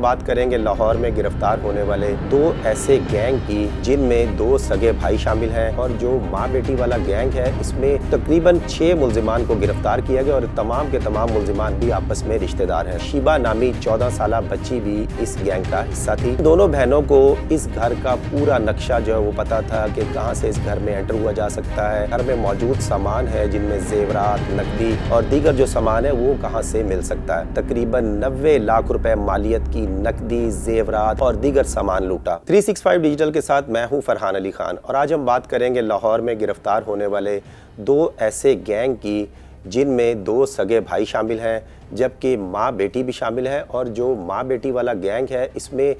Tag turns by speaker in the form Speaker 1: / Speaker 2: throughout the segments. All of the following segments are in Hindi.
Speaker 1: बात करेंगे लाहौर में गिरफ्तार होने वाले दो ऐसे गैंग की जिनमें दो सगे भाई शामिल हैं और जो माँ बेटी वाला गैंग है इसमें तकरीबन 6 मुल्जिमान को गिरफ्तार किया गया और तमाम के तमाम मुल्जिमान भी आपस में रिश्तेदार हैं। शीबा नामी 14 साल बच्ची भी इस गैंग का हिस्सा थी। दोनों बहनों को इस घर का पूरा नक्शा जो है वो पता था कि कहाँ से इस घर में एंटर हुआ जा सकता है। घर में मौजूद सामान है जिनमें जेवरात, नकदी और दीगर जो सामान है वो कहाँ से मिल सकता है। तकरीबन 90 लाख रुपए मालियत की नकदी, जेवरात और दीगर सामान लूटा। 365 डिजिटल के साथ मैं हूं फरहान अली खान और आज हम बात करेंगे लाहौर में गिरफ्तार होने वाले दो ऐसे गैंग की जिनमें दो सगे भाई शामिल हैं, जबकि माँ बेटी भी शामिल है। और जो माँ बेटी वाला गैंग है इसमें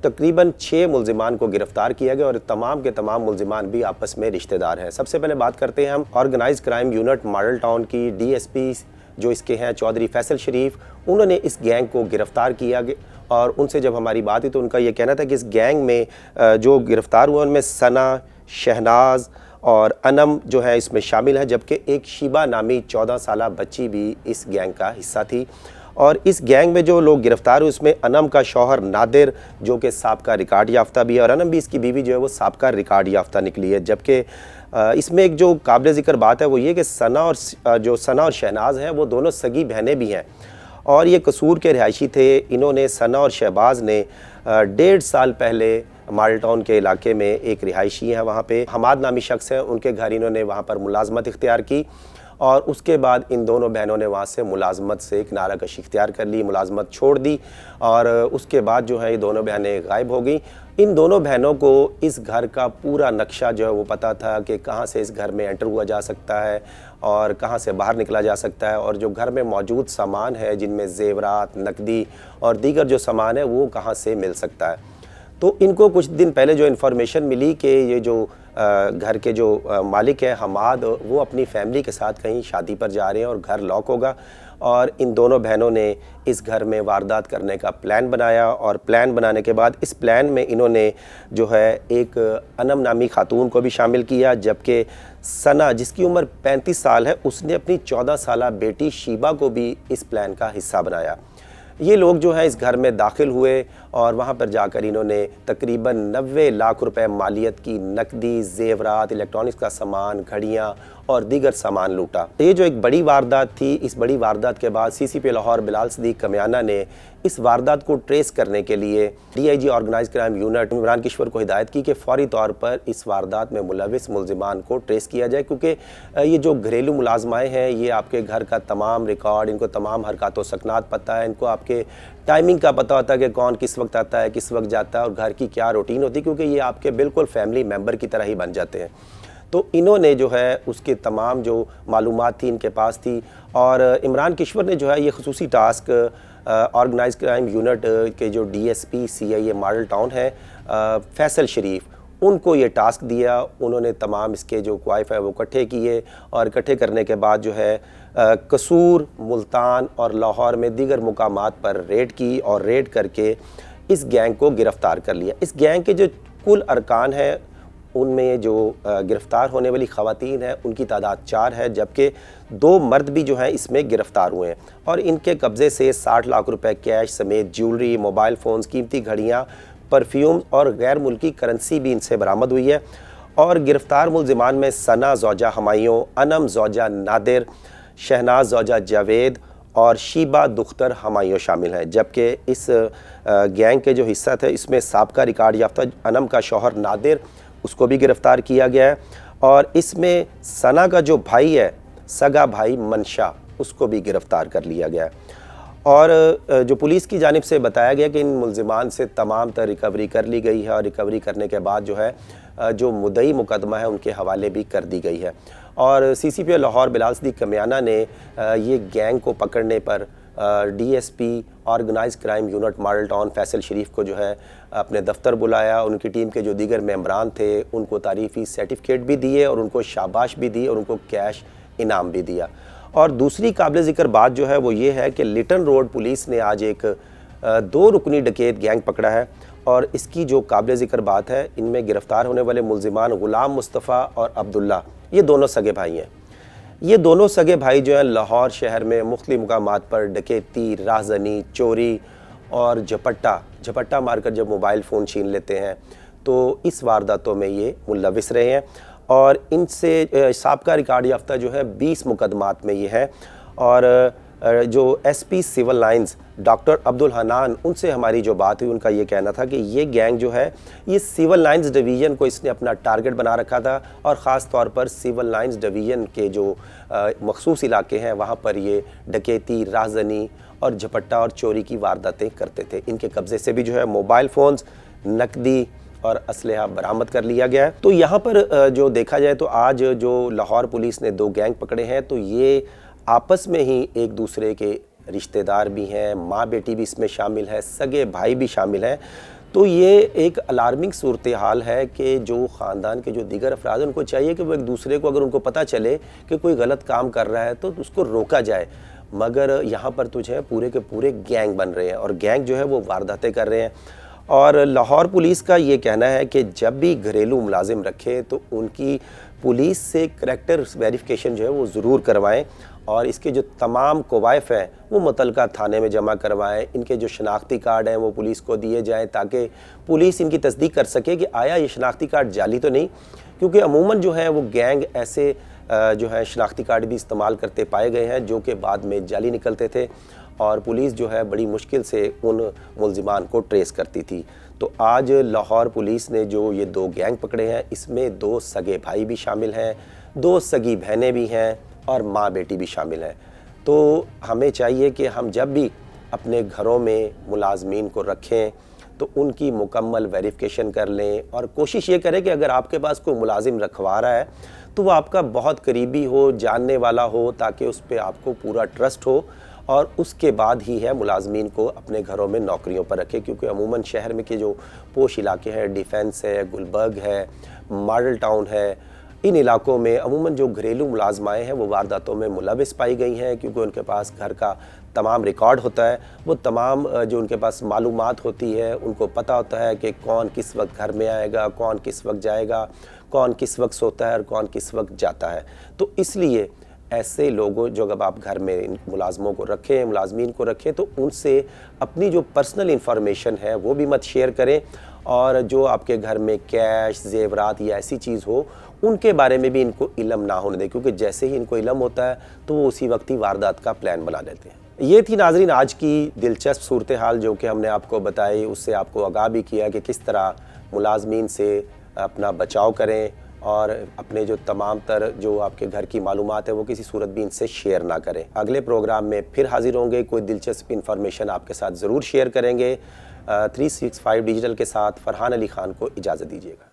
Speaker 1: तकरीबन 6 मुल्जिमान को गिरफ्तार किया गया और तमाम के तमाम मुल्जिमान भी आपस में रिश्तेदार हैं। सबसे पहले बात करते हैं हम organized crime unit model Town की डीएसपी जो इसके हैं चौधरी फैसल शरीफ। उन्होंने इस गैंग को गिरफ्तार किया और उनसे जब हमारी बात हुई तो उनका ये कहना था कि इस गैंग में जो गिरफ्तार हुआ उनमें सना, शहनाज और अनम जो है इसमें शामिल है, जबकि एक शीबा नामी 14 साल बच्ची भी इस गैंग का हिस्सा थी। और इस गैंग में जो लोग गिरफ्तार हुए उसमें अनम का शौहर नादिर जो कि साबका रिकॉर्ड याफ्ता भी है और अनम भी इसकी बीवी जो है वो साबका रिकॉर्ड याफ्ता निकली है। जबकि इसमें एक जो काबिल ज़िक्र बात है वो ये कि सना और शहनाज हैं वो दोनों सगी बहनें भी हैं और ये कसूर के रिहायशी थे। इन्होंने सना और शहबाज ने 1.5 साल पहले मॉडल टाउन के इलाके में एक रिहायशी है वहाँ पे हमाद नामी शख्स हैं, उनके घर इन्होंने वहाँ पर मुलाजमत इख्तियार की और उसके बाद इन दोनों बहनों ने वहाँ से मुलाजमत से किनारा कशी इख्तियार कर ली, मुलाजमत छोड़ दी और उसके बाद जो है ये दोनों बहनें गायब हो गई। इन दोनों बहनों को इस घर का पूरा नक्शा जो है वो पता था कि कहाँ से इस घर में एंटर हुआ जा सकता है और कहाँ से बाहर निकला जा सकता है और जो घर में मौजूद सामान है जिनमें जेवरात, नकदी और दीगर जो सामान है वो कहाँ से मिल सकता है। तो इनको कुछ दिन पहले जो इन्फॉर्मेशन मिली कि ये जो घर के जो मालिक है हमाद वो अपनी फैमिली के साथ कहीं शादी पर जा रहे हैं और घर लॉक होगा और इन दोनों बहनों ने इस घर में वारदात करने का प्लान बनाया और प्लान बनाने के बाद इस प्लान में इन्होंने जो है एक अनम नामी खातून को भी शामिल किया, जबकि सना जिसकी उम्र 35 साल है उसने अपनी 14 साल बेटी शीबा को भी इस प्लान का हिस्सा बनाया। ये लोग जो है इस घर में दाखिल हुए और वहाँ पर जाकर इन्होंने तकरीबन 90 लाख रुपए मालियत की नकदी, जेवरात, इलेक्ट्रॉनिक्स का सामान, घड़ियाँ और दीगर सामान लूटा। ये जो एक बड़ी वारदात थी, इस बड़ी वारदात के बाद सीसीपी लाहौर बिलाल सदीक कमियाना ने इस वारदात को ट्रेस करने के लिए DIG organized crime unit Imran Kishwar को हिदायत की कि फौरी तौर पर इस वारदात में मुलविस मुल्जिमान को ट्रेस किया जाए, क्योंकि ये जो घरेलू मुलाजमाएँ हैं ये आपके घर का तमाम रिकॉर्ड, इनको तमाम हरकत व सकनात पता है, इनको आपके टाइमिंग का पता होता है कि कौन किस वक्त आता है, किस वक्त जाता है और घर की क्या रूटीन होती है, क्योंकि ये आपके बिल्कुल फैमिली मेम्बर की तरह ही बन जाते हैं। तो इन्होंने जो है उसके तमाम जो मालूमात थी इनके पास थी और इमरान किश्वर ने जो है ये खसूसी टास्क ऑर्गेनाइज्ड क्राइम यूनिट के जो डीएसपी सीआईए मॉडल टाउन है फैसल शरीफ उनको ये टास्क दिया। उन्होंने तमाम इसके जो क्वाइफ है वो इकट्ठे किए और इकट्ठे करने के बाद जो है कसूर, मुल्तान और लाहौर में दीगर मुकामात पर रेड की और रेड करके इस गैंग को गिरफ़्तार कर लिया। इस गैंग के जो कुल अरकान हैं उनमें जो गिरफ़्तार होने वाली ख़वातीन हैं उनकी तादाद 4 है, जबकि 2 मर्द भी जो हैं इसमें गिरफ़्तार हुए हैं और इनके कब्ज़े से 60 लाख रुपए कैश समेत ज्वेलरी, मोबाइल फ़ोन्स, कीमती घड़ियाँ, परफ्यूम और गैर मुल्की करेंसी भी इनसे बरामद हुई है। और गिरफ़्तार मुल्जिमान में सना ज़ौजा हमायूं, अनम ज़ौजा नादिर, शहनाज ज़ौजा जावेद और शीबा दुख्तर हमायूं शामिल हैं, जबकि इस गैंग के जो हिस्सा थे इसमें साबका रिकॉर्ड याफ्ता अनम का शौहर नादिर उसको भी गिरफ़्तार किया गया है और इसमें सना का जो भाई है, सगा भाई मनशा, उसको भी गिरफ़्तार कर लिया गया है। और जो पुलिस की जानिब से बताया गया कि इन मुल्जिमान से तमाम तर रिकवरी कर ली गई है और रिकवरी करने के बाद जो है जो मुद्दई मुकदमा है उनके हवाले भी कर दी गई है। और सीसीपी लाहौर बिलाल सदीक कमियाना ने ये गैंग को पकड़ने पर DSP organized crime unit model Town Faisal Sharif को जो है अपने दफ्तर बुलाया। उनकी टीम के जो दीगर मेंबरान थे उनको तारीफ़ी सर्टिफिकेट भी दिए और उनको शाबाश भी दी और उनको कैश इनाम भी दिया। और दूसरी काबिल ज़िक्र बात जो है वो ये है कि लिटन रोड पुलिस ने आज एक 2 रुकनी डकैत गैंग पकड़ा है और इसकी जो काबिल ज़िक्र बात है इनमें गिरफ़्तार होने वाले मुल्जिमान ग़ुलाम मुस्तफ़ा और अब्दुल्ला, ये दोनों सगे भाई हैं। ये दोनों सगे भाई जो हैं लाहौर शहर में मुख्तलिफ मुकामात पर डकैती, राहज़नी, चोरी और झपट्टा मारकर जब मोबाइल फ़ोन छीन लेते हैं, तो इस वारदातों में ये मुलविस रहे हैं। और इनसे साबका रिकॉर्ड याफ्ता जो है 20 मुकदमात में ये है। और जो एसपी सिविल लाइंस डॉक्टर अब्दुल हनान, उनसे हमारी जो बात हुई, उनका ये कहना था कि ये गैंग जो है ये सिविल लाइंस डिवीज़न को इसने अपना टारगेट बना रखा था और ख़ास तौर पर सिविल लाइंस डिवीज़न के जो मखसूस इलाके हैं वहाँ पर ये डकैती, राहज़नी और झपट्टा और चोरी की वारदातें करते थे। इनके कब्ज़े से भी जो है मोबाइल फ़ोन्स, नकदी और असलहा बरामद कर लिया गया है। तो यहाँ पर जो देखा जाए तो आज जो लाहौर पुलिस ने 2 गैंग पकड़े हैं, तो ये आपस में ही एक दूसरे के रिश्तेदार भी हैं, माँ बेटी भी इसमें शामिल है, सगे भाई भी शामिल हैं। तो ये एक अलार्मिंग सूरत हाल है कि जो ख़ानदान के जो दीगर अफराद हैं, उनको चाहिए कि वो एक दूसरे को, अगर उनको पता चले कि कोई गलत काम कर रहा है तो उसको रोका जाए। मगर यहाँ पर तो जो है पूरे के पूरे गैंग बन रहे हैं और गैंग जो है वो वारदातें कर रहे हैं। और लाहौर पुलिस का ये कहना है कि जब भी घरेलू मुलाजिम रखें तो उनकी पुलिस से करैक्टर वेरिफिकेशन जो है वो ज़रूर करवाएं और इसके जो तमाम कवायफ हैं वो मुतलका थाने में जमा करवाएं। इनके जो शनाख्ती कार्ड हैं वो पुलिस को दिए जाएं ताकि पुलिस इनकी तस्दीक कर सके कि आया ये शनाख्ती कार्ड जाली तो नहीं, क्योंकि अमूमन जो है वो गैंग ऐसे जो है शनाख्ती कार्ड भी इस्तेमाल करते पाए गए हैं जो कि बाद में जाली निकलते थे और पुलिस जो है बड़ी मुश्किल से उन मुल्जिमान को ट्रेस करती थी। तो आज लाहौर पुलिस ने जो ये 2 गैंग पकड़े हैं, इसमें 2 सगे भाई भी शामिल हैं, 2 सगी बहनें भी हैं और माँ बेटी भी शामिल हैं। तो हमें चाहिए कि हम जब भी अपने घरों में मुलाजमीन को रखें तो उनकी मुकम्मल वेरिफिकेशन कर लें और कोशिश ये करें कि अगर आपके पास कोई मुलाजिम रखवा रहा है तो वो आपका बहुत करीबी हो, जानने वाला हो, ताकि उस पर आपको पूरा ट्रस्ट हो और उसके बाद ही है मुलाजमीन को अपने घरों में नौकरियों पर रखें। क्योंकि अमूमन शहर में के जो पोश इलाके हैं, डिफेंस है, गुलबर्ग है, मॉडल टाउन है, इन इलाकों में अमूमन जो घरेलू मुलाजमाएँ हैं वो वारदातों में मुलविस पाई गई हैं, क्योंकि उनके पास घर का तमाम रिकॉर्ड होता है, वो तमाम जो उनके पास मालूमात होती है, उनको पता होता है कि कौन किस वक्त घर में आएगा, कौन किस वक्त जाएगा, कौन किस वक्त सोता है और कौन किस वक्त जाता है। तो इसलिए ऐसे लोगों जो जब आप घर में मुलाजमों को रखें, मुलाजमीन को रखें, तो उनसे अपनी जो पर्सनल इंफॉर्मेशन है वो भी मत शेयर करें और जो आपके घर में कैश, जेवरात या ऐसी चीज़ हो उनके बारे में भी इनको इल्म ना होने दें, क्योंकि जैसे ही इनको इल्म होता है तो वो उसी वक्त ही वारदात का प्लान बना लेते हैं। ये थी नाजरीन आज की दिलचस्प सूरत हाल जो कि हमने आपको बताई, उससे आपको आगाह भी किया कि किस तरह मुलाजमीन से अपना बचाव करें और अपने जो तमाम तर जो आपके घर की मालूमात है वो किसी सूरत भी इनसे शेयर ना करें। अगले प्रोग्राम में फिर हाजिर होंगे, कोई दिलचस्प इन्फॉर्मेशन आपके साथ ज़रूर शेयर करेंगे। 365 डिजिटल के साथ फरहान अली खान को इजाज़त दीजिएगा।